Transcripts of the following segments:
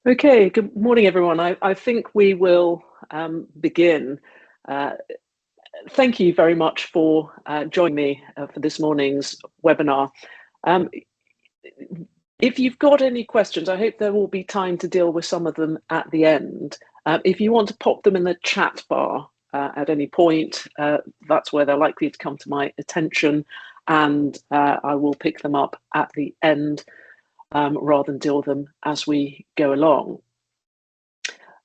Okay, good morning, everyone. I think we will begin. Uh, Thank you very much for joining me for this morning's webinar. Um, if you've got any questions, I hope there will be time to deal with some of them at the end. If you want to pop them in the chat bar at any point, that's where they're likely to come to my attention, and I will pick them up at the end rather than deal with them as we go along.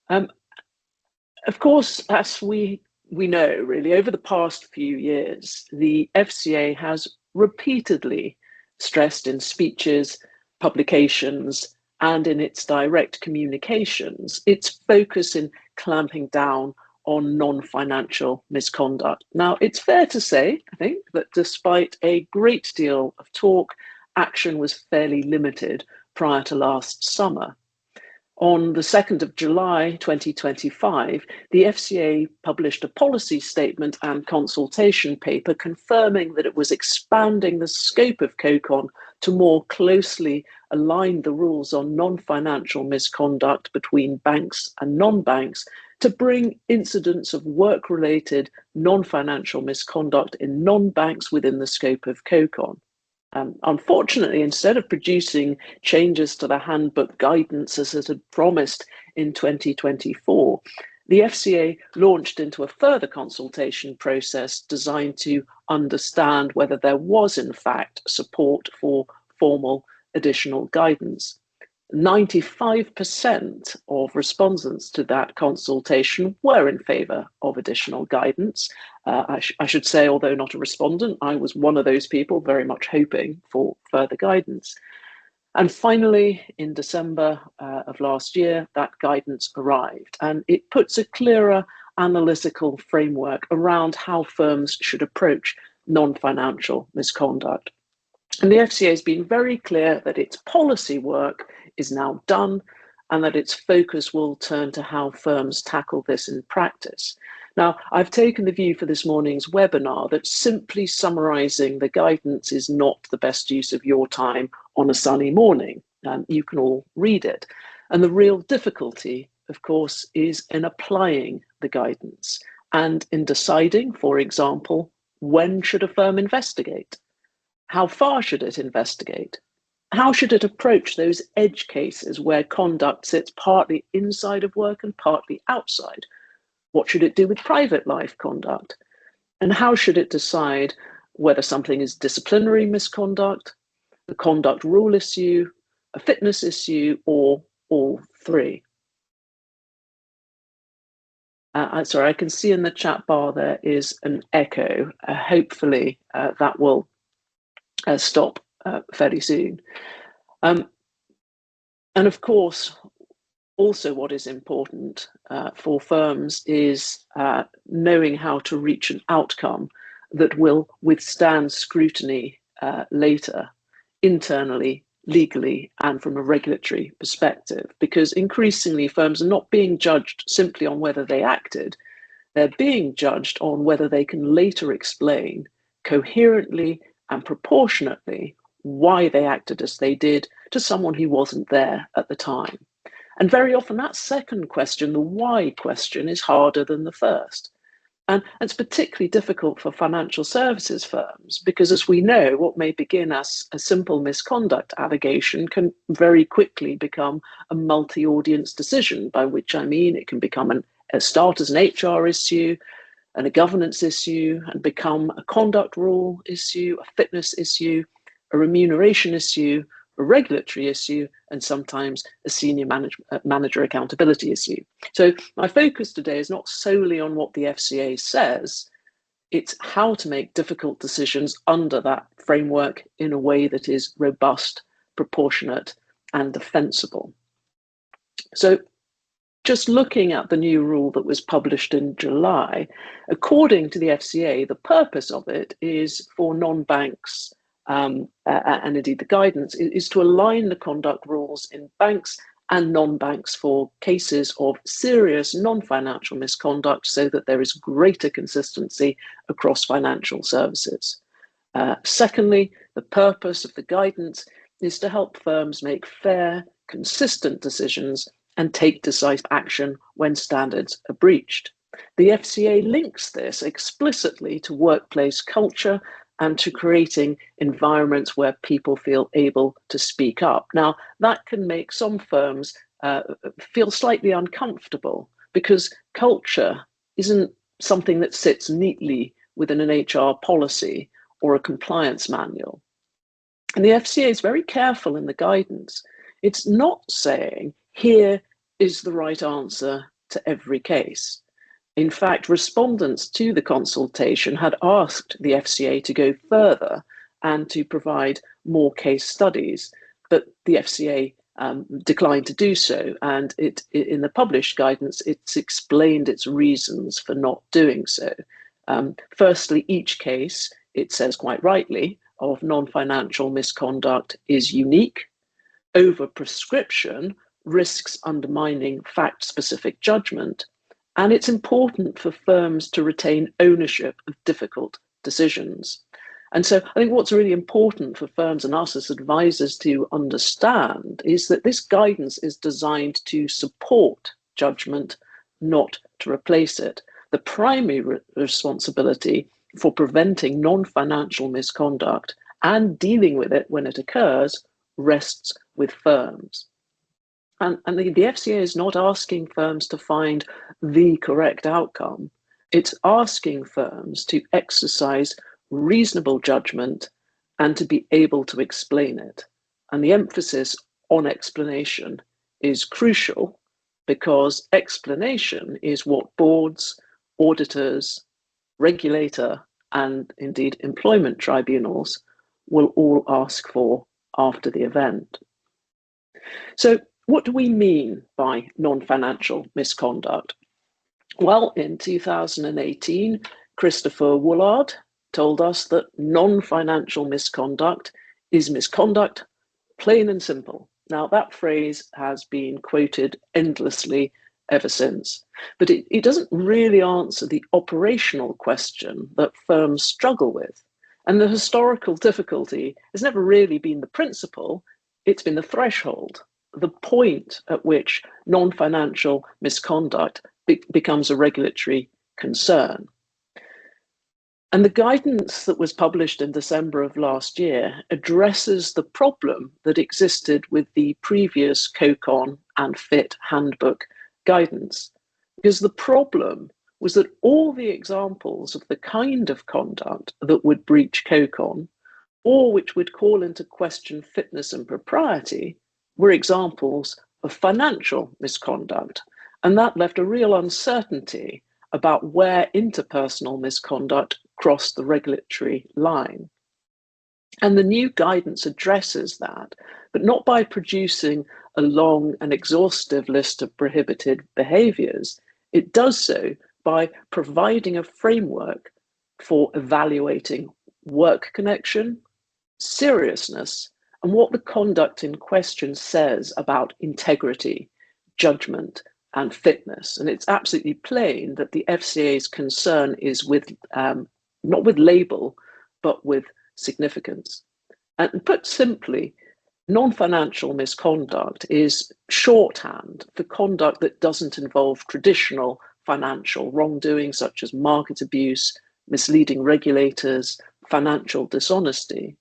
Of course, as we know, really, over the past few years, the FCA has repeatedly stressed in speeches, publications, and in its direct communications, its focus in clamping down on non-financial misconduct. Now, it's fair to say, I think, that despite a great deal of talk, action was fairly limited prior to last summer. On the 2nd of July 2025, the FCA published a policy statement and consultation paper confirming that it was expanding the scope of COCON to more closely align the rules on non-financial misconduct between banks and non-banks to bring incidents of work-related non-financial misconduct in non-banks within the scope of COCON. Unfortunately, instead of producing changes to the handbook guidance as it had promised in 2024, the FCA launched into a further consultation process designed to understand whether there was, in fact, support for formal additional guidance. 95% of respondents to that consultation were in favour of additional guidance. I should say, although not a respondent, I was one of those people very much hoping for further guidance. And finally, in December of last year, that guidance arrived, and it puts a clearer analytical framework around how firms should approach non-financial misconduct. And the FCA has been very clear that its policy work is now done and that its focus will turn to how firms tackle this in practice. Now, I've taken the view for this morning's webinar that simply summarising the guidance is not the best use of your time on a sunny morning. You can all read it. And the real difficulty, of course, is in applying the guidance and in deciding, for example, when should a firm investigate? How far should it investigate? How should it approach those edge cases where conduct sits partly inside of work and partly outside? What should it do with private life conduct? And how should it decide whether something is disciplinary misconduct, the conduct rule issue, a fitness issue, or all three? Sorry, I can see in the chat bar there is an echo. Hopefully that will stop fairly soon. And of course, also what is important for firms is knowing how to reach an outcome that will withstand scrutiny later, internally, legally, and from a regulatory perspective, because increasingly firms are not being judged simply on whether they acted, they're being judged on whether they can later explain coherently and proportionately why they acted as they did to someone who wasn't there at the time. And very often that second question, the why question, is harder than the first. And it's particularly difficult for financial services firms because, as we know, what may begin as a simple misconduct allegation can very quickly become a multi-audience decision, by which I mean it can become start as an HR issue and a governance issue and become a conduct rule issue, a fitness issue, a remuneration issue, a regulatory issue, and sometimes a senior manager accountability issue. So my focus today is not solely on what the FCA says, it's how to make difficult decisions under that framework in a way that is robust, proportionate, and defensible. So just looking at the new rule that was published in July, according to the FCA, the purpose of it is for non-banks, and indeed the guidance, is to align the conduct rules in banks and non-banks for cases of serious non-financial misconduct so that there is greater consistency across financial services. Secondly, the purpose of the guidance is to help firms make fair, consistent decisions and take decisive action when standards are breached. The FCA links this explicitly to workplace culture and to creating environments where people feel able to speak up. Now, that can make some firms feel slightly uncomfortable because culture isn't something that sits neatly within an HR policy or a compliance manual. And the FCA is very careful in the guidance. It's not saying, here is the right answer to every case. In fact, respondents to the consultation had asked the FCA to go further and to provide more case studies, but the FCA declined to do so. And in the published guidance, it's explained its reasons for not doing so. Firstly, each case, it says quite rightly, of non-financial misconduct is unique. Over-prescription risks undermining fact-specific judgment, and it's important for firms to retain ownership of difficult decisions. And so I think what's really important for firms and us as advisors to understand is that this guidance is designed to support judgment, not to replace it. The primary responsibility for preventing non-financial misconduct and dealing with it when it occurs rests with firms. And the FCA is not asking firms to find the correct outcome. It's asking firms to exercise reasonable judgment and to be able to explain it. And the emphasis on explanation is crucial because explanation is what boards, auditors, regulator, and indeed employment tribunals will all ask for after the event. So what do we mean by non-financial misconduct? Well, in 2018, Christopher Woolard told us that non-financial misconduct is misconduct, plain and simple. Now, that phrase has been quoted endlessly ever since, but it doesn't really answer the operational question that firms struggle with. And the historical difficulty has never really been the principle, it's been the threshold, the point at which non-financial misconduct becomes a regulatory concern. And the guidance that was published in December of last year addresses the problem that existed with the previous COCON and FIT handbook guidance. Because the problem was that all the examples of the kind of conduct that would breach COCON, or which would call into question fitness and propriety, were examples of financial misconduct. And that left a real uncertainty about where interpersonal misconduct crossed the regulatory line. And the new guidance addresses that, but not by producing a long and exhaustive list of prohibited behaviours. It does so by providing a framework for evaluating work connection, seriousness, and what the conduct in question says about integrity, judgment, and fitness. And it's absolutely plain that the FCA's concern is with not with label, but with significance. And put simply, non-financial misconduct is shorthand for conduct that doesn't involve traditional financial wrongdoing, such as market abuse, misleading regulators, financial dishonesty,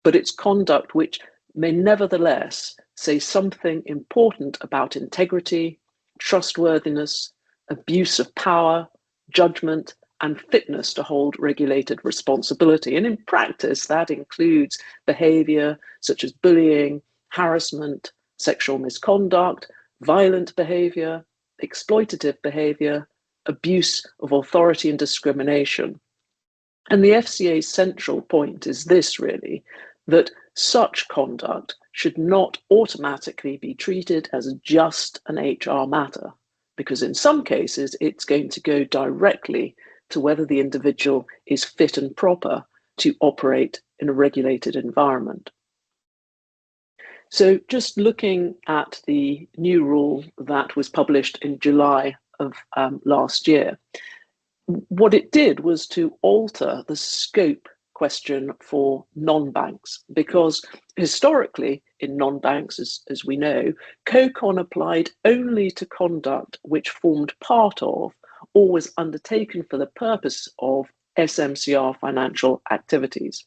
but it's conduct which may nevertheless say something important about integrity, trustworthiness, abuse of power, judgment, and fitness to hold regulated responsibility. And in practice, that includes behavior such as bullying, harassment, sexual misconduct, violent behavior, exploitative behavior, abuse of authority and discrimination. And the FCA's central point is this, really, that such conduct should not automatically be treated as just an HR matter, because in some cases, it's going to go directly to whether the individual is fit and proper to operate in a regulated environment. So just looking at the new rule that was published in July of last year, what it did was to alter the scope question for non-banks, because historically in non-banks, as we know, COCON applied only to conduct which formed part of or was undertaken for the purpose of SMCR financial activities.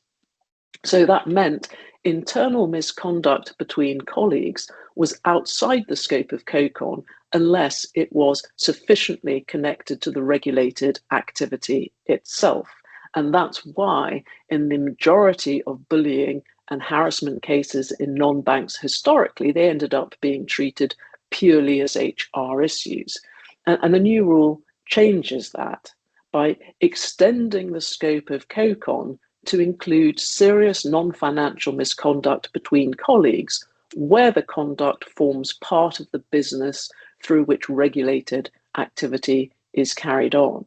So that meant internal misconduct between colleagues was outside the scope of COCON unless it was sufficiently connected to the regulated activity itself. And that's why in the majority of bullying and harassment cases in non-banks historically, they ended up being treated purely as HR issues. And the new rule changes that by extending the scope of COCON to include serious non-financial misconduct between colleagues where the conduct forms part of the business through which regulated activity is carried on.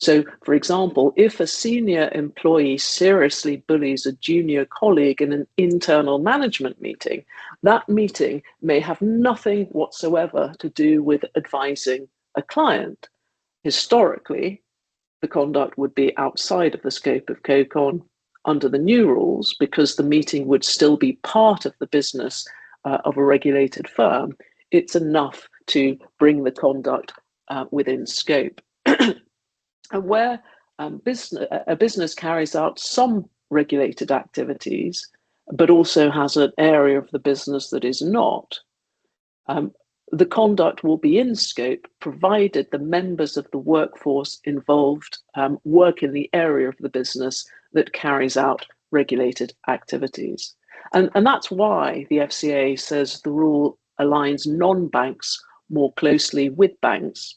So, for example, if a senior employee seriously bullies a junior colleague in an internal management meeting, that meeting may have nothing whatsoever to do with advising a client. Historically, the conduct would be outside of the scope of COCON. Under the new rules, because the meeting would still be part of the business of a regulated firm, it's enough to bring the conduct within scope. And where a business carries out some regulated activities, but also has an area of the business that is not, the conduct will be in scope provided the members of the workforce involved work in the area of the business that carries out regulated activities. And that's why the FCA says the rule aligns non-banks more closely with banks,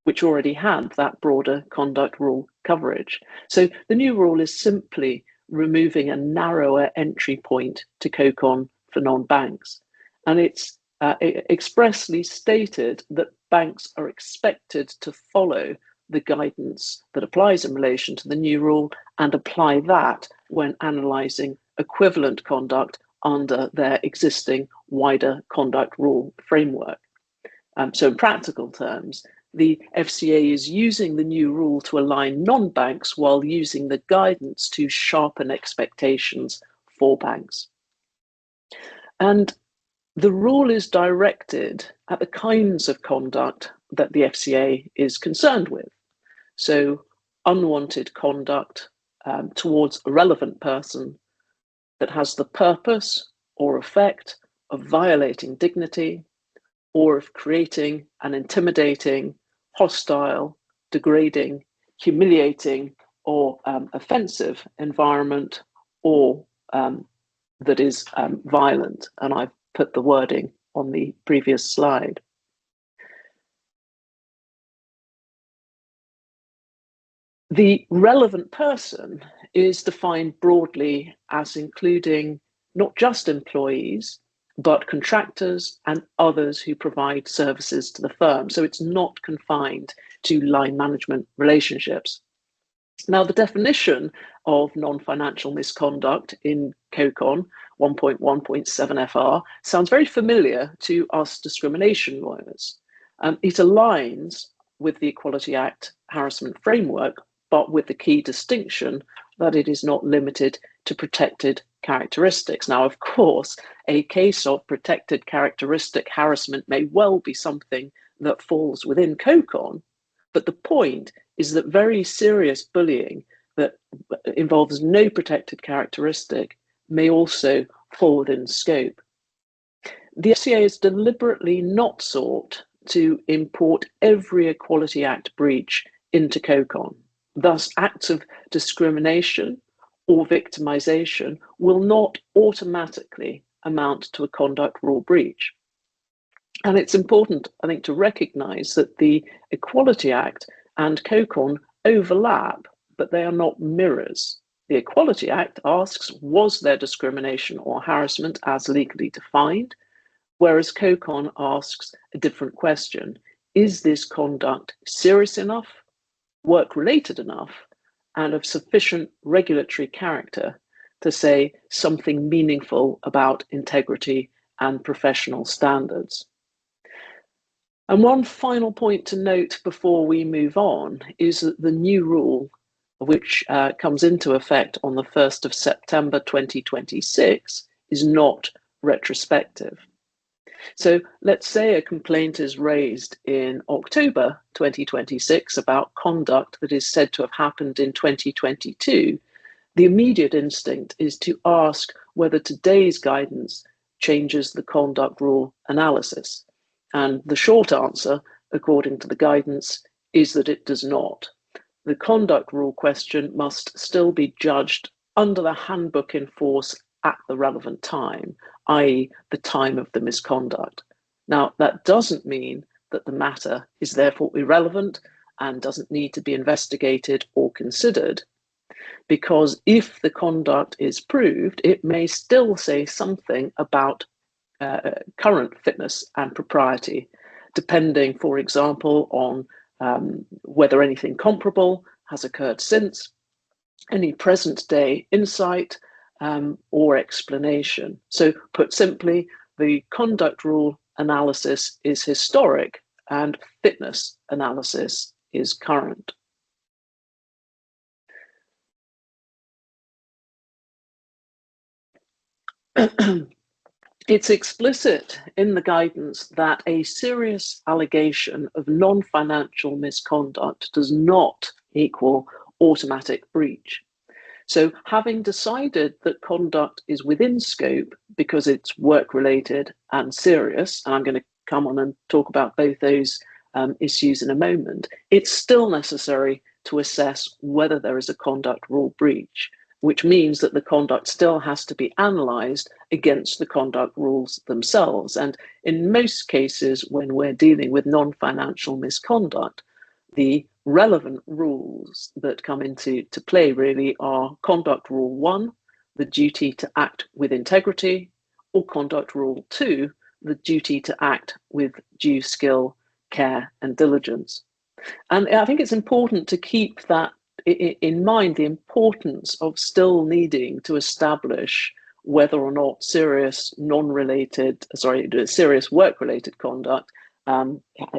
which already had that broader conduct rule coverage. So the new rule is simply removing a narrower entry point to COCON for non-banks. And it's expressly stated that banks are expected to follow the guidance that applies in relation to the new rule and apply that when analysing equivalent conduct under their existing wider conduct rule framework. So in practical terms, the FCA is using the new rule to align non-banks while using the guidance to sharpen expectations for banks. And the rule is directed at the kinds of conduct that the FCA is concerned with. So unwanted conduct towards a relevant person that has the purpose or effect of violating dignity or of creating an intimidating, hostile, degrading, humiliating, or offensive environment, or that is violent. And I've put the wording on the previous slide. The relevant person is defined broadly as including not just employees, but contractors and others who provide services to the firm. So it's not confined to line management relationships. Now, the definition of non-financial misconduct in COCON 1.1.7 FR sounds very familiar to us discrimination lawyers. It aligns with the Equality Act harassment framework, but with the key distinction that it is not limited to protected characteristics. Now, of course, a case of protected characteristic harassment may well be something that falls within COCON, but the point is that very serious bullying that involves no protected characteristic may also fall within scope. The FCA has deliberately not sought to import every Equality Act breach into COCON. Thus, acts of discrimination or victimization will not automatically amount to a conduct rule breach. And it's important, I think, to recognize that the Equality Act and COCON overlap, but they are not mirrors. The Equality Act asks, was there discrimination or harassment as legally defined? Whereas COCON asks a different question. Is this conduct serious enough, work-related enough, and of sufficient regulatory character to say something meaningful about integrity and professional standards? And one final point to note before we move on is that the new rule which comes into effect on the 1st of September 2026, is not retrospective. So let's say a complaint is raised in October 2026 about conduct that is said to have happened in 2022. The immediate instinct is to ask whether today's guidance changes the conduct rule analysis. And the short answer, according to the guidance, is that it does not. The conduct rule question must still be judged under the handbook in force at the relevant time, i.e. the time of the misconduct. Now, that doesn't mean that the matter is therefore irrelevant and doesn't need to be investigated or considered, because if the conduct is proved, it may still say something about current fitness and propriety, depending, for example, on whether anything comparable has occurred since, any present day insight or explanation. So put simply, the conduct rule analysis is historic and fitness analysis is current. It's explicit in the guidance that a serious allegation of non-financial misconduct does not equal automatic breach. So having decided that conduct is within scope because it's work-related and serious, and I'm going to come on and talk about both those issues in a moment, it's still necessary to assess whether there is a conduct rule breach, which means that the conduct still has to be analysed against the conduct rules themselves. And in most cases, when we're dealing with non-financial misconduct, the relevant rules that come into play really are Conduct Rule 1, the duty to act with integrity, or Conduct Rule 2, the duty to act with due skill, care, and diligence. And I think it's important to keep that in mind, the importance of still needing to establish whether or not serious work-related conduct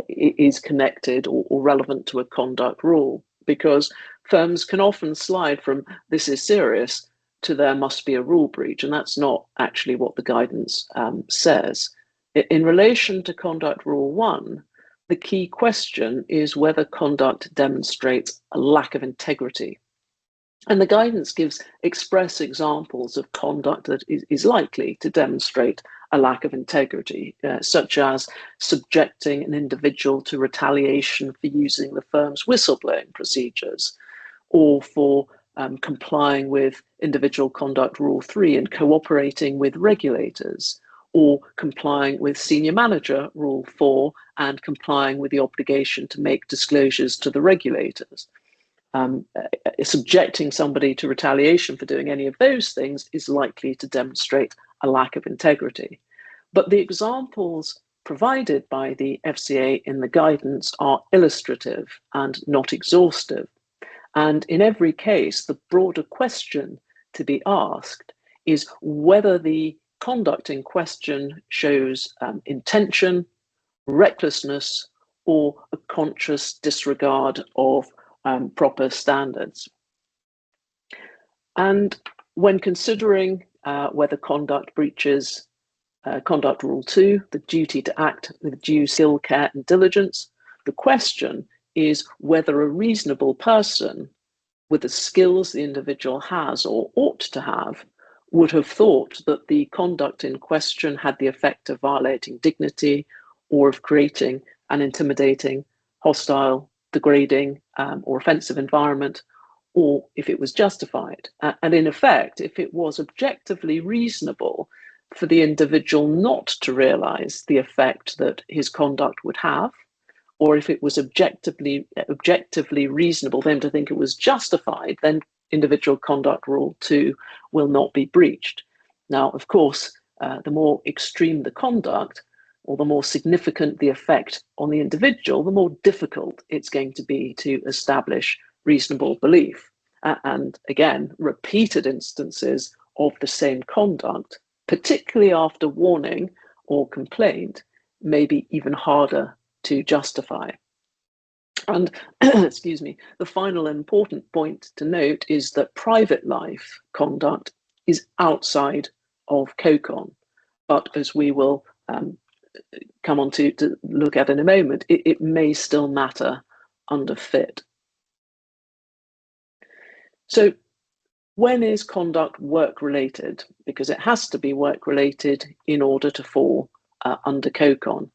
is connected or relevant to a conduct rule, because firms can often slide from this is serious to there must be a rule breach, and that's not actually what the guidance says. In relation to Conduct Rule 1, the key question is whether conduct demonstrates a lack of integrity. And the guidance gives express examples of conduct that is likely to demonstrate a lack of integrity, such as subjecting an individual to retaliation for using the firm's whistleblowing procedures, or for complying with Individual Conduct Rule 3 and cooperating with regulators, or complying with Senior Manager Rule 4 and complying with the obligation to make disclosures to the regulators. Subjecting somebody to retaliation for doing any of those things is likely to demonstrate a lack of integrity. But the examples provided by the FCA in the guidance are illustrative and not exhaustive. And in every case, the broader question to be asked is whether the conduct in question shows intention, recklessness, or a conscious disregard of proper standards. And when considering whether conduct breaches Conduct Rule 2, the duty to act with due skill, care, and diligence, the question is whether a reasonable person with the skills the individual has or ought to have would have thought that the conduct in question had the effect of violating dignity or of creating an intimidating, hostile, degrading, or offensive environment, or if it was justified. And in effect, if it was objectively reasonable for the individual not to realise the effect that his conduct would have, or if it was objectively reasonable for him to think it was justified, then Individual Conduct Rule 2 will not be breached. Now, of course, the more extreme the conduct, or the more significant the effect on the individual, the more difficult it's going to be to establish reasonable belief. And again, repeated instances of the same conduct, particularly after warning or complaint, may be even harder to justify. And excuse me, the final important point to note is that private life conduct is outside of COCON. But as we will come on to look at in a moment, it may still matter under FIT. So when is conduct work-related? Because it has to be work-related in order to fall under COCON.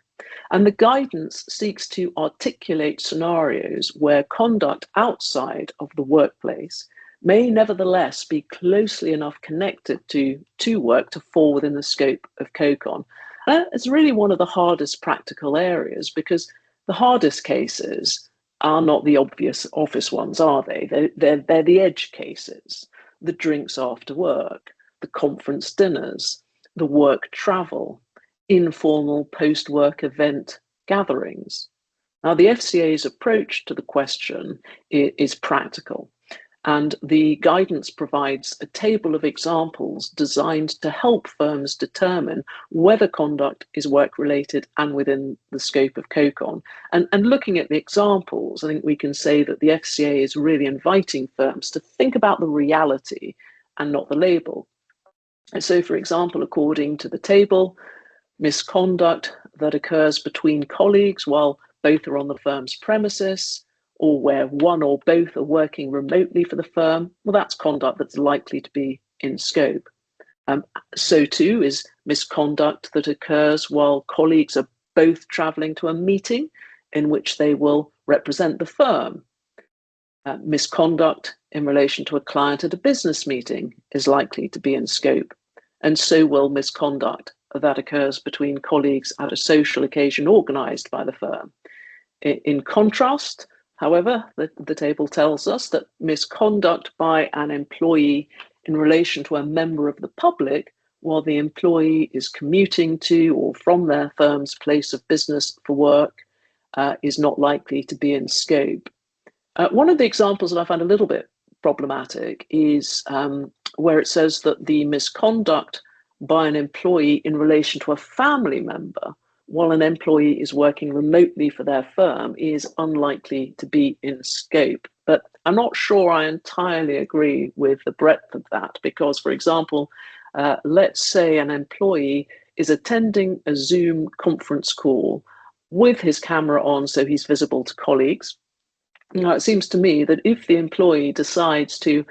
And the guidance seeks to articulate scenarios where conduct outside of the workplace may nevertheless be closely enough connected to work to fall within the scope of COCON. It's really one of the hardest practical areas, because the hardest cases are not the obvious office ones, are they? They're the edge cases, the drinks after work, the conference dinners, the work travel, informal post-work event gatherings. Now, the FCA's approach to the question is practical, and the guidance provides a table of examples designed to help firms determine whether conduct is work-related and within the scope of COCON. And looking at the examples, I think we can say that the FCA is really inviting firms to think about the reality and not the label. And so, for example, according to the table, misconduct that occurs between colleagues while both are on the firm's premises, or where one or both are working remotely for the firm, well, that's conduct that's likely to be in scope. So too is misconduct that occurs while colleagues are both travelling to a meeting in which they will represent the firm. Misconduct in relation to a client at a business meeting is likely to be in scope, and so will misconduct that occurs between colleagues at a social occasion organised by the firm. In contrast, however, the table tells us that misconduct by an employee in relation to a member of the public while the employee is commuting to or from their firm's place of business for work is not likely to be in scope. One of the examples that I find a little bit problematic is where it says that the misconduct by an employee in relation to a family member while an employee is working remotely for their firm is unlikely to be in scope. But I'm not sure I entirely agree with the breadth of that, because, for example, let's say an employee is attending a Zoom conference call with his camera on so he's visible to colleagues. Now, it seems to me that if the employee decides to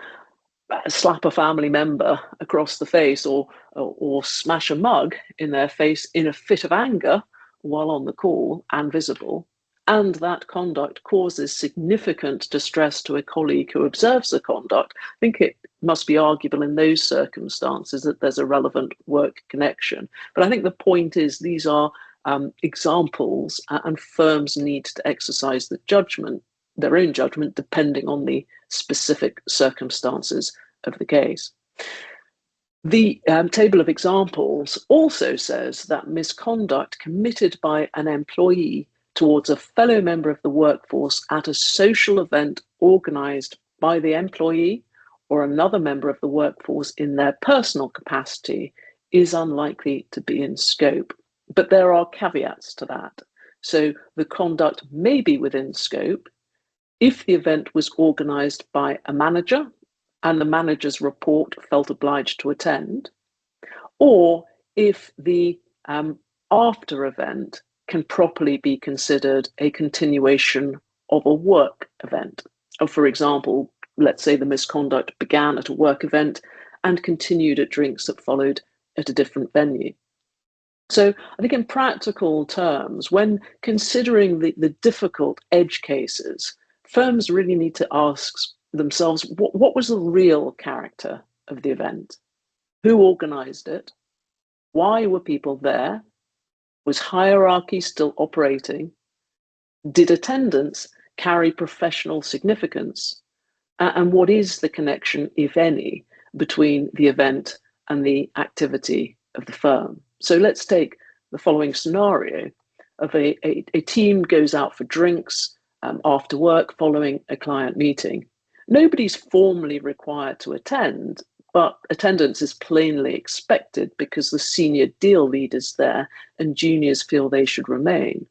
slap a family member across the face or smash a mug in their face in a fit of anger while on the call and visible, and that conduct causes significant distress to a colleague who observes the conduct, I think it must be arguable in those circumstances that there's a relevant work connection. But I think the point is these are examples, and firms need to exercise their own judgment, depending on the specific circumstances of the case. The table of examples also says that misconduct committed by an employee towards a fellow member of the workforce at a social event organised by the employee or another member of the workforce in their personal capacity is unlikely to be in scope. But there are caveats to that. So the conduct may be within scope if the event was organised by a manager and the manager's report felt obliged to attend, or if the after event can properly be considered a continuation of a work event. Or, for example, let's say the misconduct began at a work event and continued at drinks that followed at a different venue. So I think in practical terms, when considering the difficult edge cases, firms really need to ask themselves, what was the real character of the event? Who organised it? Why were people there? Was hierarchy still operating? Did attendance carry professional significance? And what is the connection, if any, between the event and the activity of the firm? So let's take the following scenario of a team goes out for drinks after work following a client meeting. Nobody's formally required to attend, but attendance is plainly expected because the senior deal lead is there and juniors feel they should remain.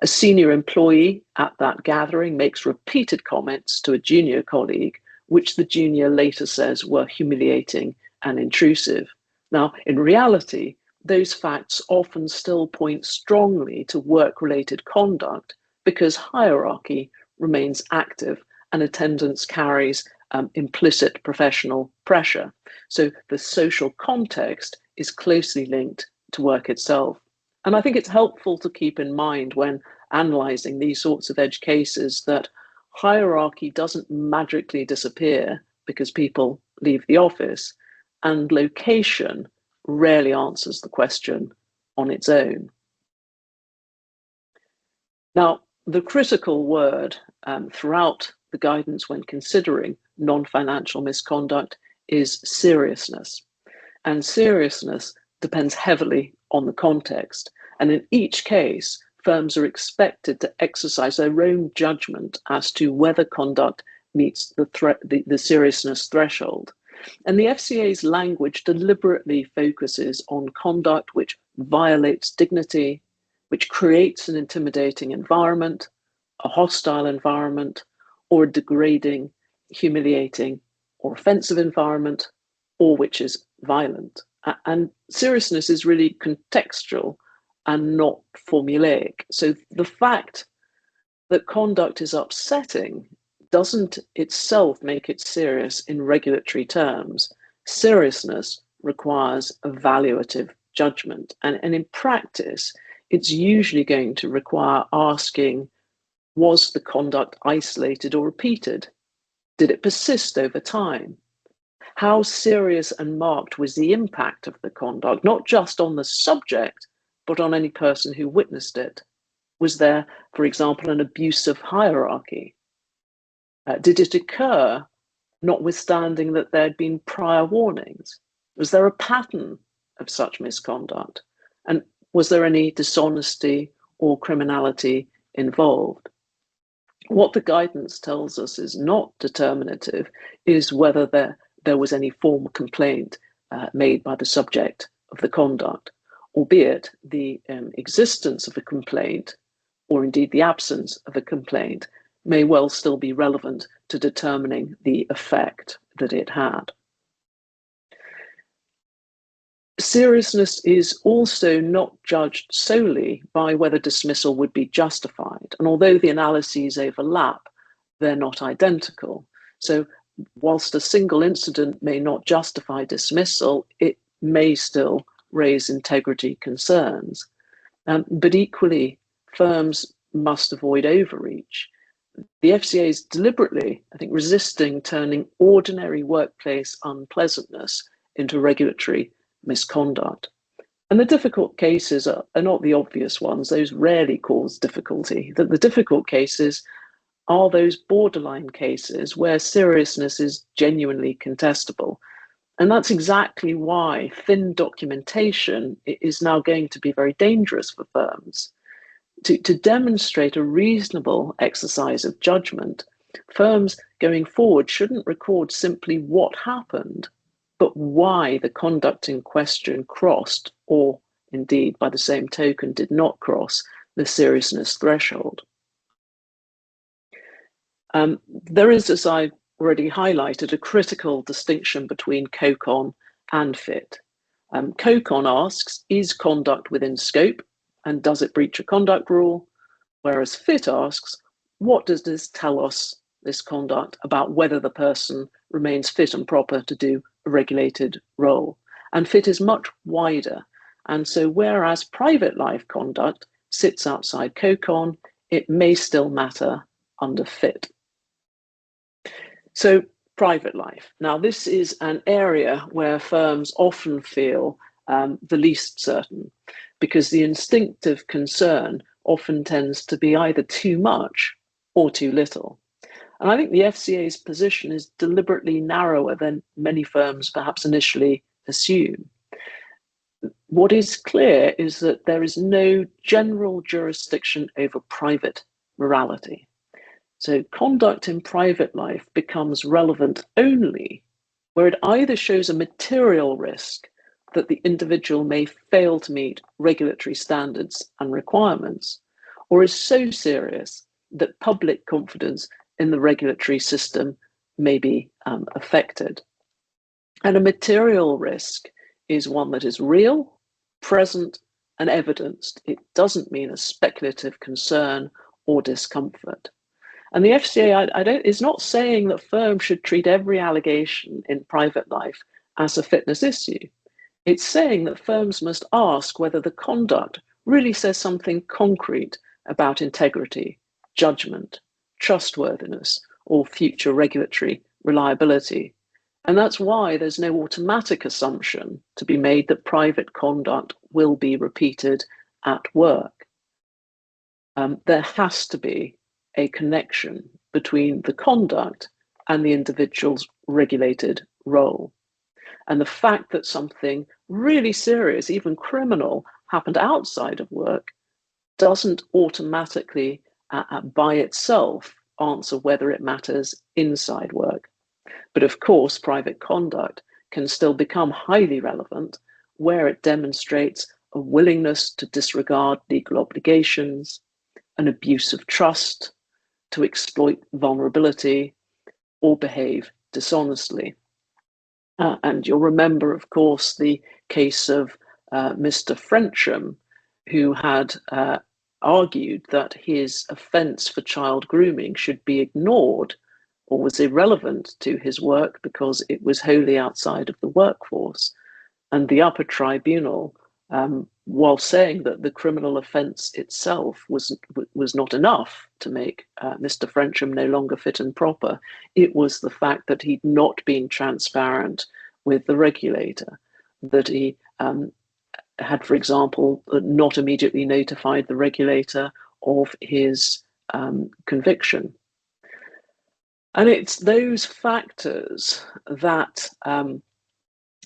A senior employee at that gathering makes repeated comments to a junior colleague, which the junior later says were humiliating and intrusive. Now, in reality, those facts often still point strongly to work-related conduct because hierarchy remains active and attendance carries implicit professional pressure. So the social context is closely linked to work itself. And I think it's helpful to keep in mind when analysing these sorts of edge cases that hierarchy doesn't magically disappear because people leave the office, and location rarely answers the question on its own. Now, the critical word throughout the guidance when considering non-financial misconduct is seriousness. And seriousness depends heavily on the context. And in each case, firms are expected to exercise their own judgment as to whether conduct meets the seriousness threshold. And the FCA's language deliberately focuses on conduct which violates dignity, which creates an intimidating environment, a hostile environment, or a degrading, humiliating, or offensive environment, or which is violent. And seriousness is really contextual and not formulaic. So the fact that conduct is upsetting doesn't itself make it serious in regulatory terms. Seriousness requires evaluative judgment. And in practice, it's usually going to require asking, was the conduct isolated or repeated? Did it persist over time? How serious and marked was the impact of the conduct, not just on the subject, but on any person who witnessed it? Was there, for example, an abuse of hierarchy? Did it occur notwithstanding that there had been prior warnings? Was there a pattern of such misconduct? And was there any dishonesty or criminality involved? What the guidance tells us is not determinative is whether there was any formal complaint made by the subject of the conduct, albeit the existence of a complaint, or indeed the absence of a complaint, may well still be relevant to determining the effect that it had. Seriousness is also not judged solely by whether dismissal would be justified. And although the analyses overlap, they're not identical. So whilst a single incident may not justify dismissal, it may still raise integrity concerns. But equally, firms must avoid overreach. The FCA is deliberately, I think, resisting turning ordinary workplace unpleasantness into regulatory misconduct. And the difficult cases are not the obvious ones. Those rarely cause difficulty. The difficult cases are those borderline cases where seriousness is genuinely contestable. And that's exactly why thin documentation is now going to be very dangerous for firms. To demonstrate a reasonable exercise of judgment, firms going forward shouldn't record simply what happened, but why the conduct in question crossed, or indeed by the same token did not cross, the seriousness threshold. There is, as I already highlighted, a critical distinction between COCON and FIT. COCON asks, is conduct within scope, and does it breach a conduct rule? Whereas FIT asks, what does this tell us, this conduct, about whether the person remains fit and proper to do a regulated role? And FIT is much wider. And so whereas private life conduct sits outside COCON, it may still matter under FIT. So private life. Now, this is an area where firms often feel the least certain, because the instinctive concern often tends to be either too much or too little. And I think the FCA's position is deliberately narrower than many firms perhaps initially assume. What is clear is that there is no general jurisdiction over private morality. So conduct in private life becomes relevant only where it either shows a material risk that the individual may fail to meet regulatory standards and requirements, or is so serious that public confidence in the regulatory system may be affected. And a material risk is one that is real, present, and evidenced. It doesn't mean a speculative concern or discomfort. And the FCA is not saying that firms should treat every allegation in private life as a fitness issue. It's saying that firms must ask whether the conduct really says something concrete about integrity, judgment, trustworthiness, or future regulatory reliability. And that's why there's no automatic assumption to be made that private conduct will be repeated at work. There has to be a connection between the conduct and the individual's regulated role. And the fact that something really serious, even criminal, happened outside of work doesn't automatically, by itself, answer whether it matters inside work. But of course, private conduct can still become highly relevant where it demonstrates a willingness to disregard legal obligations, an abuse of trust, to exploit vulnerability, or behave dishonestly. And you'll remember, of course, the case of Mr. Frensham, who had argued that his offence for child grooming should be ignored or was irrelevant to his work because it was wholly outside of the workforce. And the upper tribunal, while saying that the criminal offence itself was not enough to make Mr. Frensham no longer fit and proper, it was the fact that he'd not been transparent with the regulator, that he had, for example, not immediately notified the regulator of his conviction. And it's those factors that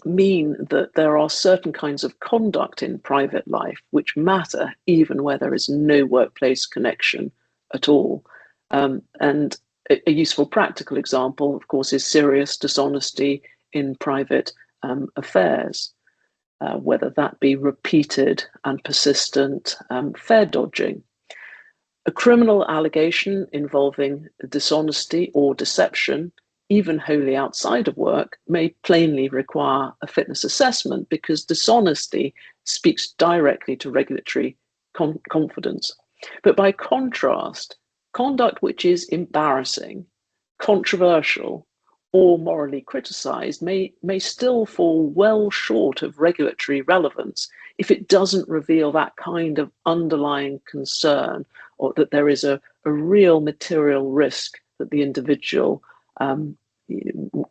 mean that there are certain kinds of conduct in private life which matter even where there is no workplace connection at all. And a useful practical example, of course, is serious dishonesty in private affairs, whether that be repeated and persistent fare dodging. A criminal allegation involving dishonesty or deception, even wholly outside of work, may plainly require a fitness assessment because dishonesty speaks directly to regulatory confidence. But by contrast, conduct which is embarrassing, controversial, or morally criticized may still fall well short of regulatory relevance if it doesn't reveal that kind of underlying concern or that there is a real material risk that the individual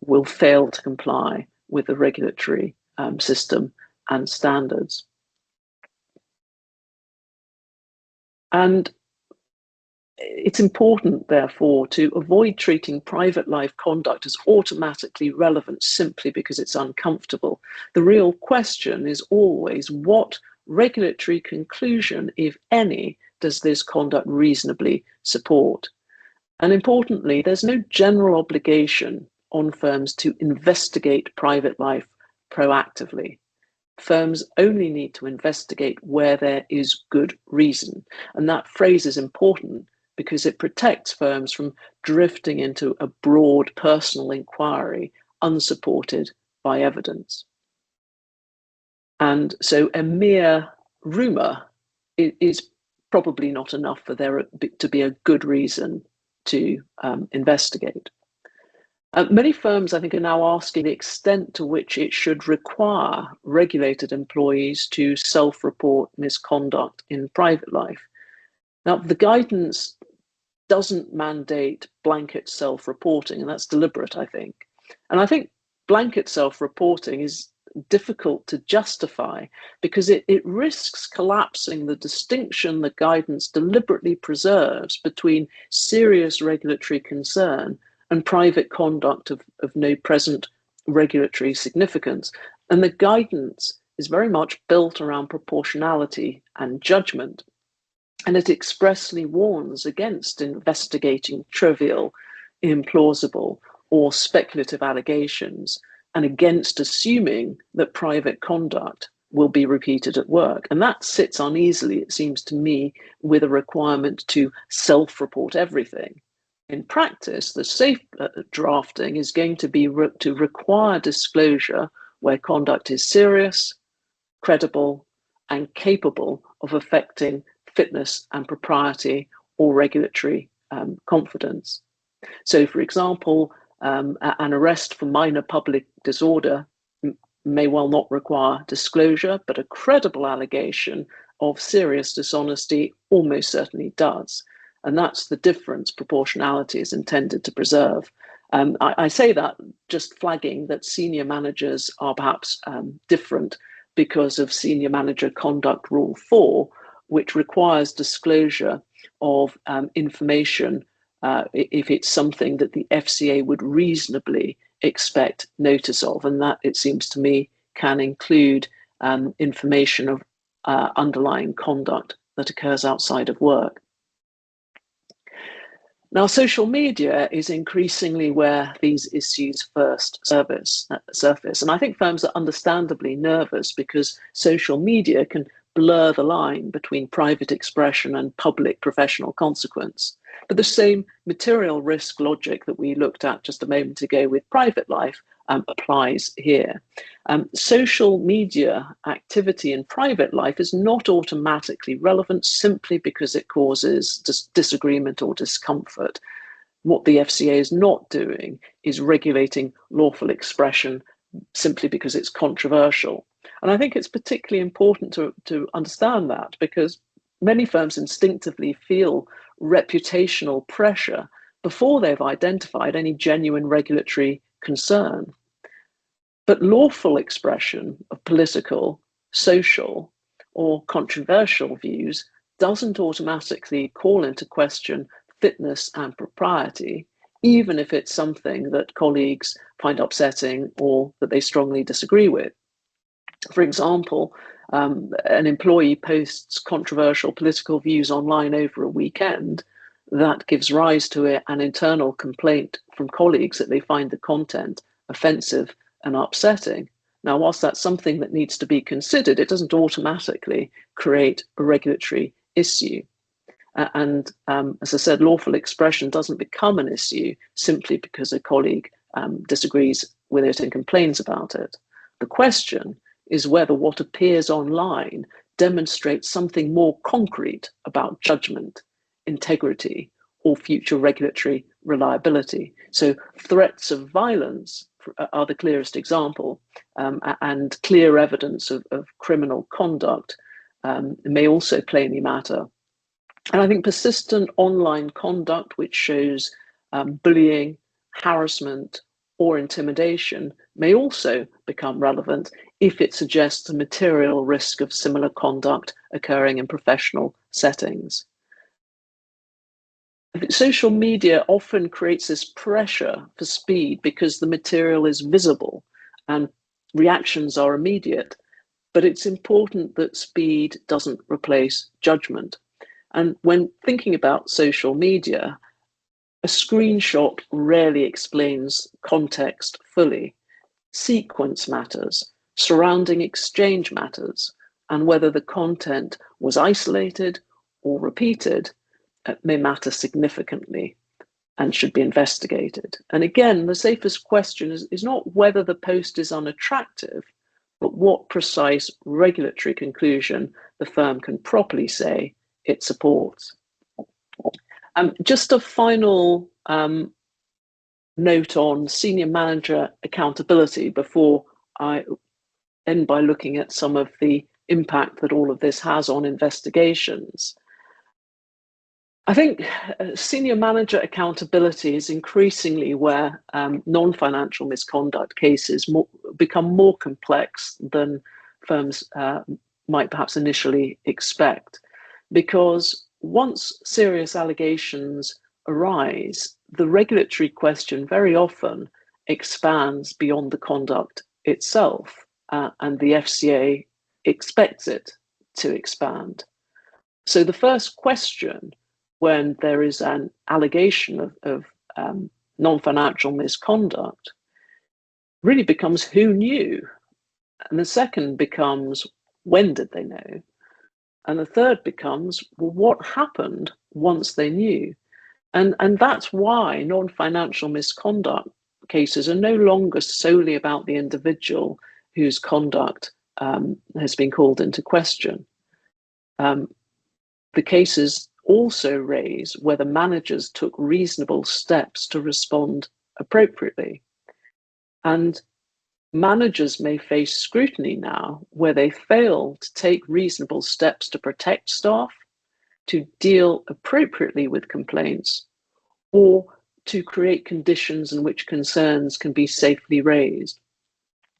will fail to comply with the regulatory system and standards. And it's important, therefore, to avoid treating private life conduct as automatically relevant simply because it's uncomfortable. The real question is always what regulatory conclusion, if any, does this conduct reasonably support? And importantly, there's no general obligation on firms to investigate private life proactively. Firms only need to investigate where there is good reason. And that phrase is important because it protects firms from drifting into a broad personal inquiry unsupported by evidence. And so a mere rumour is probably not enough for there to be a good reason to investigate. Many firms, I think, are now asking the extent to which it should require regulated employees to self-report misconduct in private life. Now, the guidance doesn't mandate blanket self-reporting, and that's deliberate, I think. And I think blanket self-reporting is difficult to justify because it risks collapsing the distinction the guidance deliberately preserves between serious regulatory concern and private conduct of no present regulatory significance. And the guidance is very much built around proportionality and judgment. And it expressly warns against investigating trivial, implausible, or speculative allegations, and against assuming that private conduct will be repeated at work. And that sits uneasily, it seems to me, with a requirement to self-report everything. In practice, the safe drafting is going to be to require disclosure where conduct is serious, credible, and capable of affecting fitness and propriety or regulatory confidence. So, for example, an arrest for minor public disorder may well not require disclosure, but a credible allegation of serious dishonesty almost certainly does. And that's the difference proportionality is intended to preserve. I say that just flagging that senior managers are perhaps different because of Senior Manager Conduct Rule 4, which requires disclosure of information if it's something that the FCA would reasonably expect notice of. And that, it seems to me, can include information of underlying conduct that occurs outside of work. Now, social media is increasingly where these issues first surface. And I think firms are understandably nervous because social media can blur the line between private expression and public professional consequence. But the same material risk logic that we looked at just a moment ago with private life applies here. Social media activity in private life is not automatically relevant simply because it causes disagreement or discomfort. What the FCA is not doing is regulating lawful expression simply because it's controversial. And I think it's particularly important to understand that because many firms instinctively feel reputational pressure before they've identified any genuine regulatory concern. But lawful expression of political, social, or controversial views doesn't automatically call into question fitness and propriety, even if it's something that colleagues find upsetting or that they strongly disagree with. For example, an employee posts controversial political views online over a weekend. That gives rise to an internal complaint from colleagues that they find the content offensive and upsetting. Now, whilst that's something that needs to be considered, it doesn't automatically create a regulatory issue. And as I said, lawful expression doesn't become an issue simply because a colleague disagrees with it and complains about it. The question is whether what appears online demonstrates something more concrete about judgment, integrity, or future regulatory reliability. So threats of violence are the clearest example, and clear evidence of criminal conduct may also plainly matter. And I think persistent online conduct, which shows bullying, harassment, or intimidation, may also become relevant if it suggests a material risk of similar conduct occurring in professional settings. Social media often creates this pressure for speed because the material is visible and reactions are immediate, but it's important that speed doesn't replace judgment. And when thinking about social media, a screenshot rarely explains context fully. Sequence matters, surrounding exchange matters, and whether the content was isolated or repeated may matter significantly and should be investigated. And again, the safest question is not whether the post is unattractive, but what precise regulatory conclusion the firm can properly say it supports. Just a final note on senior manager accountability before I end by looking at some of the impact that all of this has on investigations. I think senior manager accountability is increasingly where non-financial misconduct cases become more complex than firms might perhaps initially expect. Because once serious allegations arise, the regulatory question very often expands beyond the conduct itself, and the FCA expects it to expand. So the first question when there is an allegation of non-financial misconduct really becomes who knew? And the second becomes when did they know? And the third becomes, well, what happened once they knew? And that's why non-financial misconduct cases are no longer solely about the individual whose conduct has been called into question. The cases also raise whether managers took reasonable steps to respond appropriately. And managers may face scrutiny now where they fail to take reasonable steps to protect staff, to deal appropriately with complaints, or to create conditions in which concerns can be safely raised.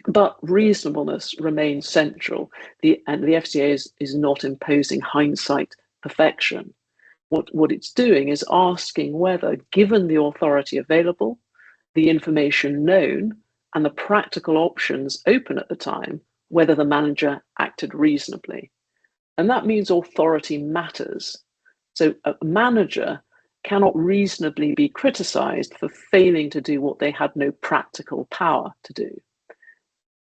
But reasonableness remains central, and the FCA is not imposing hindsight perfection. What it's doing is asking whether, given the authority available, the information known, and the practical options open at the time, whether the manager acted reasonably. And that means authority matters. So a manager cannot reasonably be criticised for failing to do what they had no practical power to do.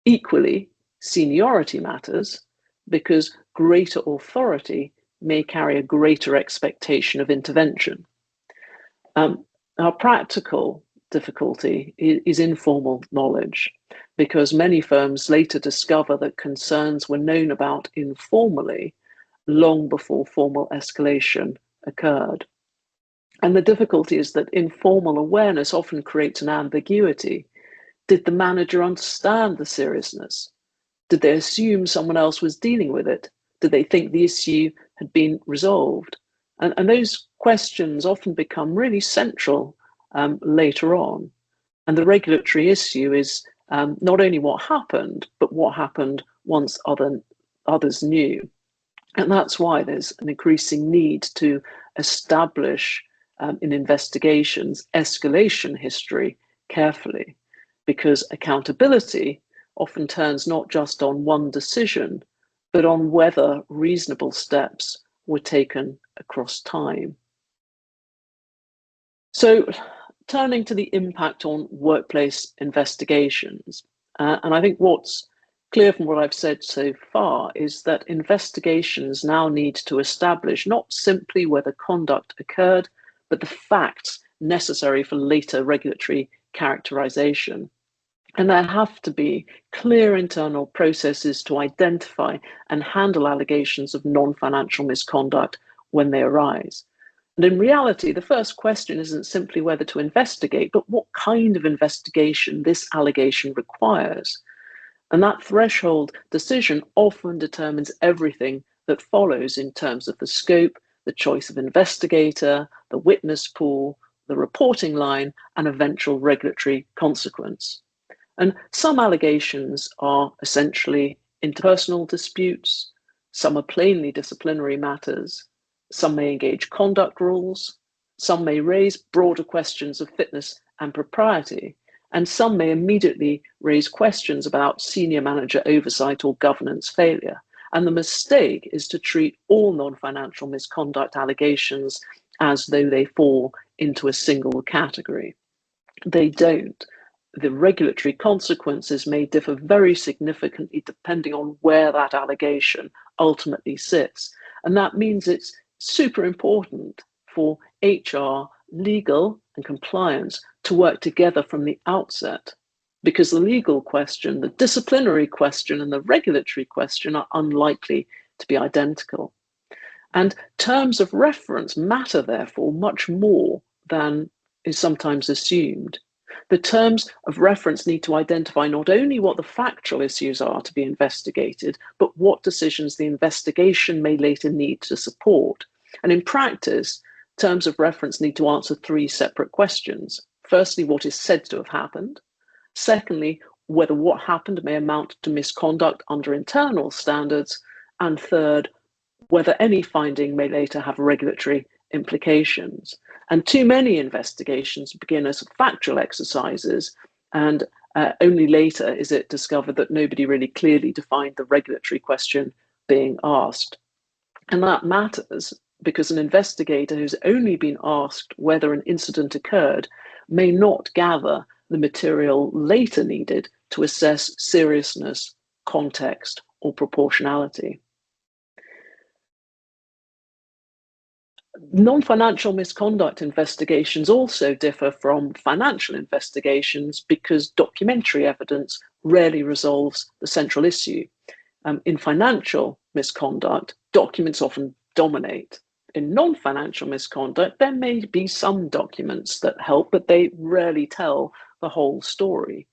Equally, seniority matters because greater authority may carry a greater expectation of intervention. Our practical difficulty is informal knowledge, because many firms later discover that concerns were known about informally long before formal escalation occurred. And the difficulty is that informal awareness often creates an ambiguity. Did the manager understand the seriousness? Did they assume someone else was dealing with it? Did they think the issue had been resolved? And those questions often become really central later on. And the regulatory issue is not only what happened, but what happened once others knew. And that's why there's an increasing need to establish in investigations escalation history carefully, because accountability often turns not just on one decision, but on whether reasonable steps were taken across time. So, turning to the impact on workplace investigations, and I think what's clear from what I've said so far is that investigations now need to establish not simply whether conduct occurred, but the facts necessary for later regulatory characterization. And there have to be clear internal processes to identify and handle allegations of non-financial misconduct when they arise. And in reality, the first question isn't simply whether to investigate, but what kind of investigation this allegation requires. And that threshold decision often determines everything that follows in terms of the scope, the choice of investigator, the witness pool, the reporting line, and eventual regulatory consequence. And some allegations are essentially interpersonal disputes, some are plainly disciplinary matters, some may engage conduct rules, some may raise broader questions of fitness and propriety, and some may immediately raise questions about senior manager oversight or governance failure. And the mistake is to treat all non-financial misconduct allegations as though they fall into a single category. They don't. The regulatory consequences may differ very significantly depending on where that allegation ultimately sits. And that means it's super important for HR, legal, and compliance to work together from the outset, because the legal question, the disciplinary question, and the regulatory question are unlikely to be identical. And terms of reference matter, therefore, much more than is sometimes assumed. The terms of reference need to identify not only what the factual issues are to be investigated, but what decisions the investigation may later need to support. And in practice, terms of reference need to answer three separate questions. Firstly, what is said to have happened. Secondly, whether what happened may amount to misconduct under internal standards. And third, whether any finding may later have regulatory implications. And too many investigations begin as factual exercises, and only later is it discovered that nobody really clearly defined the regulatory question being asked. And that matters because an investigator who's only been asked whether an incident occurred may not gather the material later needed to assess seriousness, context, or proportionality. Non-financial misconduct investigations also differ from financial investigations because documentary evidence rarely resolves the central issue. In financial misconduct, documents often dominate. In non-financial misconduct, there may be some documents that help, but they rarely tell the whole story.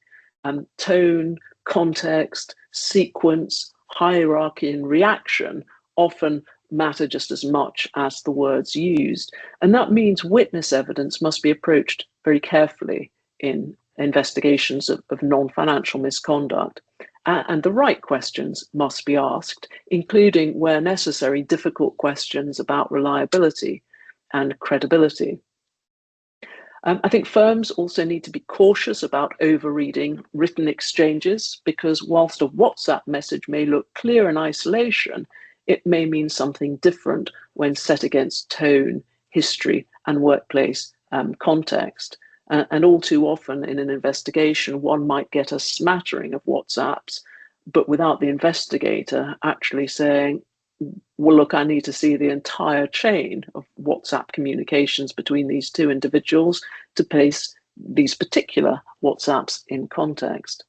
Tone, context, sequence, hierarchy, and reaction often matter just as much as the words used. And that means witness evidence must be approached very carefully in investigations of non-financial misconduct. And the right questions must be asked, including, where necessary, difficult questions about reliability and credibility. I think firms also need to be cautious about overreading written exchanges, because whilst a WhatsApp message may look clear in isolation, it may mean something different when set against tone, history, and workplace context. And all too often in an investigation, one might get a smattering of WhatsApps, but without the investigator actually saying, well, look, I need to see the entire chain of WhatsApp communications between these two individuals to place these particular WhatsApps in context.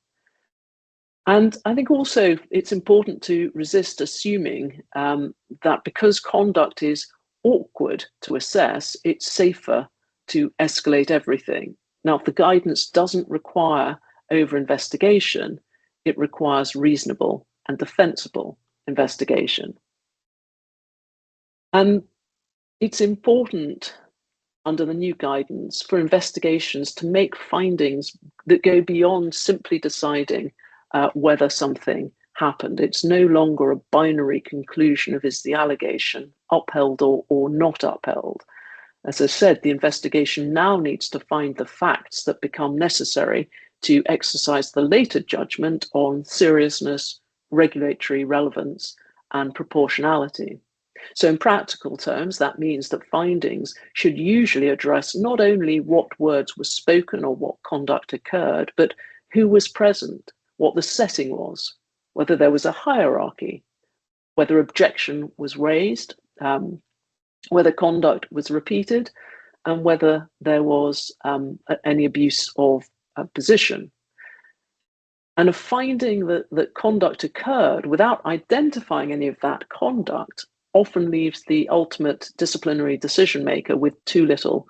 And I think also it's important to resist assuming that because conduct is awkward to assess, it's safer to escalate everything. Now, if the guidance doesn't require over-investigation, it requires reasonable and defensible investigation. And it's important under the new guidance for investigations to make findings that go beyond simply deciding whether something happened. It's no longer a binary conclusion of, is the allegation upheld or not upheld. As I said, the investigation now needs to find the facts that become necessary to exercise the later judgment on seriousness, regulatory relevance, and proportionality. So in practical terms, that means that findings should usually address not only what words were spoken or what conduct occurred, but who was present, what the setting was, whether there was a hierarchy, whether objection was raised, whether conduct was repeated, and whether there was any abuse of position. And a finding that conduct occurred without identifying any of that conduct often leaves the ultimate disciplinary decision maker with too little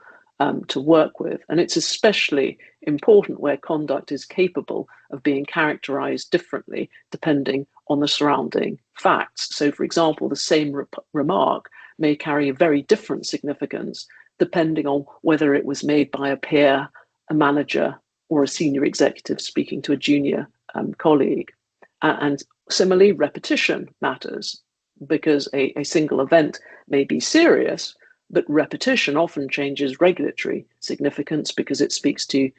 to work with. And it's especially important where conduct is capable of being characterized differently depending on the surrounding facts. So, for example, the same remark may carry a very different significance depending on whether it was made by a peer, a manager, or a senior executive speaking to a junior colleague. And similarly, repetition matters, because a single event may be serious, but repetition often changes regulatory significance because it speaks to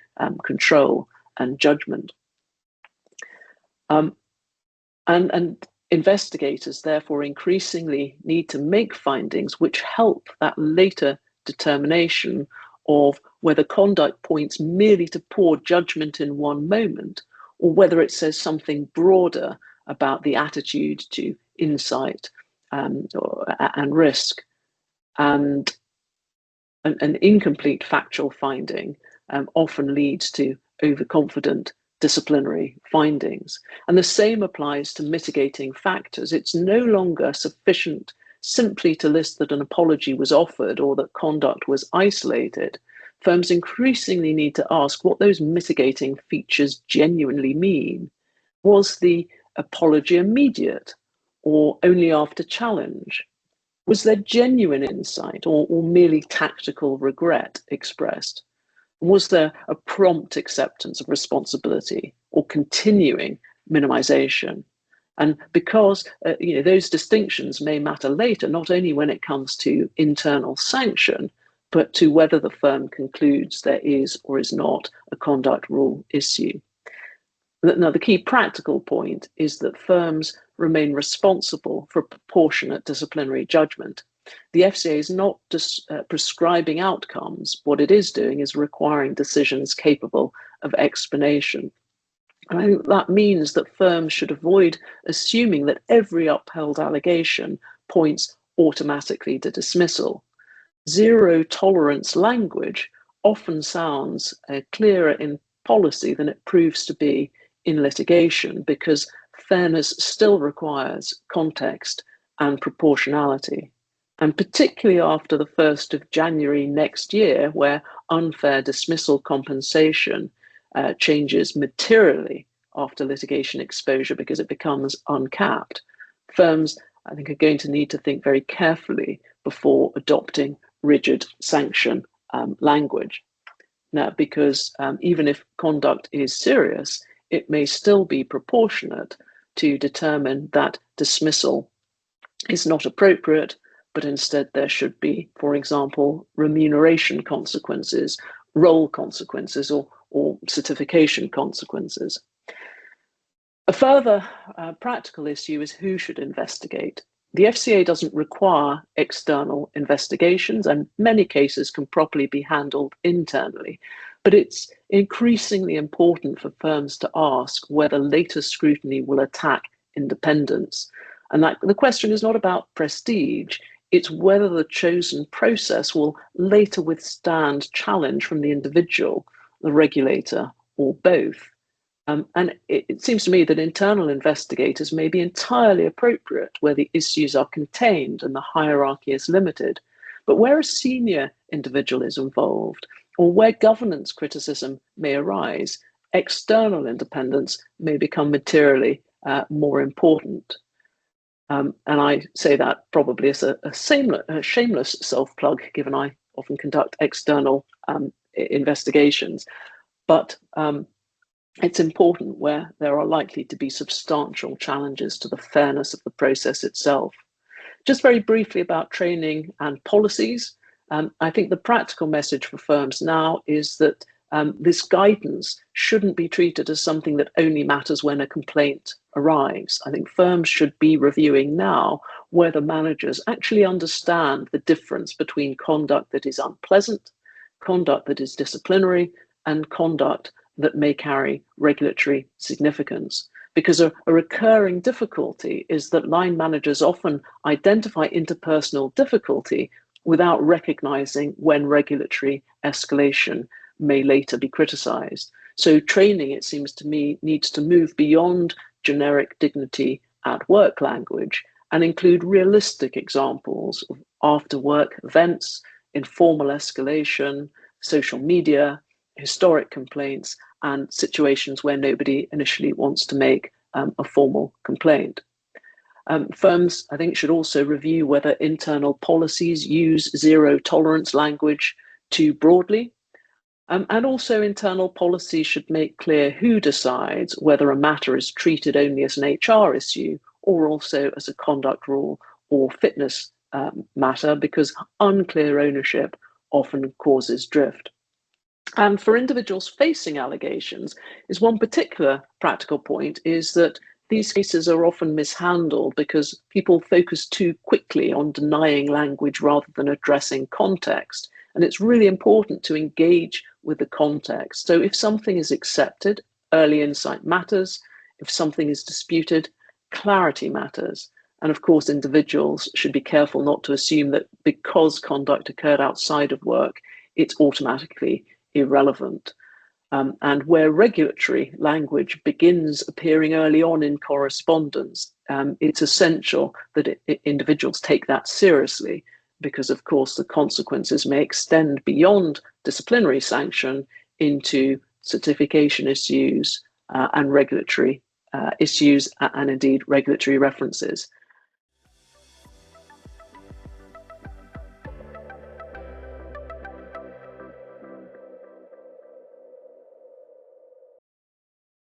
control and judgment. And investigators therefore increasingly need to make findings which help that later determination of whether conduct points merely to poor judgment in one moment, or whether it says something broader about the attitude to insight and risk. And an incomplete factual finding often leads to overconfident disciplinary findings. And the same applies to mitigating factors. It's no longer sufficient simply to list that an apology was offered or that conduct was isolated. Firms increasingly need to ask what those mitigating features genuinely mean. Was the apology immediate or only after challenge? Was there genuine insight or merely tactical regret expressed? Was there a prompt acceptance of responsibility or continuing minimization? And because those distinctions may matter later, not only when it comes to internal sanction, but to whether the firm concludes there is or is not a conduct rule issue. Now, the key practical point is that firms remain responsible for proportionate disciplinary judgment. The FCA is not just prescribing outcomes. What it is doing is requiring decisions capable of explanation. And I think that means that firms should avoid assuming that every upheld allegation points automatically to dismissal. Zero tolerance language often sounds clearer in policy than it proves to be in litigation, because fairness still requires context and proportionality. And particularly after the 1st of January next year, where unfair dismissal compensation changes materially after litigation exposure because it becomes uncapped, firms, I think, are going to need to think very carefully before adopting rigid sanction language. Now, because even if conduct is serious, it may still be proportionate to determine that dismissal is not appropriate, but instead there should be, for example, remuneration consequences, role consequences, or certification consequences. A further practical issue is who should investigate. The FCA doesn't require external investigations, and many cases can properly be handled internally. But it's increasingly important for firms to ask whether later scrutiny will attack independence. And that the question is not about prestige, it's whether the chosen process will later withstand challenge from the individual, the regulator, or both. And it seems to me that internal investigators may be entirely appropriate where the issues are contained and the hierarchy is limited. But where a senior individual is involved, or where governance criticism may arise, external independence may become materially more important. And I say that probably as a shameless self-plug, given I often conduct external investigations. But it's important where there are likely to be substantial challenges to the fairness of the process itself. Just very briefly about training and policies. I think the practical message for firms now is that this guidance shouldn't be treated as something that only matters when a complaint arrives. I think firms should be reviewing now whether managers actually understand the difference between conduct that is unpleasant, conduct that is disciplinary, and conduct that may carry regulatory significance. Because a recurring difficulty is that line managers often identify interpersonal difficulty without recognizing when regulatory escalation may later be criticized. So training, it seems to me, needs to move beyond generic dignity at work language and include realistic examples of after work events, informal escalation, social media, historic complaints, and situations where nobody initially wants to make a formal complaint. Firms, I think, should also review whether internal policies use zero tolerance language too broadly. And also internal policies should make clear who decides whether a matter is treated only as an HR issue or also as a conduct rule or fitness matter, because unclear ownership often causes drift. And for individuals facing allegations, is one particular practical point is that these cases are often mishandled because people focus too quickly on denying language rather than addressing context. And it's really important to engage with the context. So if something is accepted, early insight matters. If something is disputed, clarity matters. And of course, individuals should be careful not to assume that because conduct occurred outside of work, it's automatically irrelevant. And where regulatory language begins appearing early on in correspondence, it's essential that individuals take that seriously, because of course the consequences may extend beyond disciplinary sanction into certification issues and regulatory issues, and indeed regulatory references.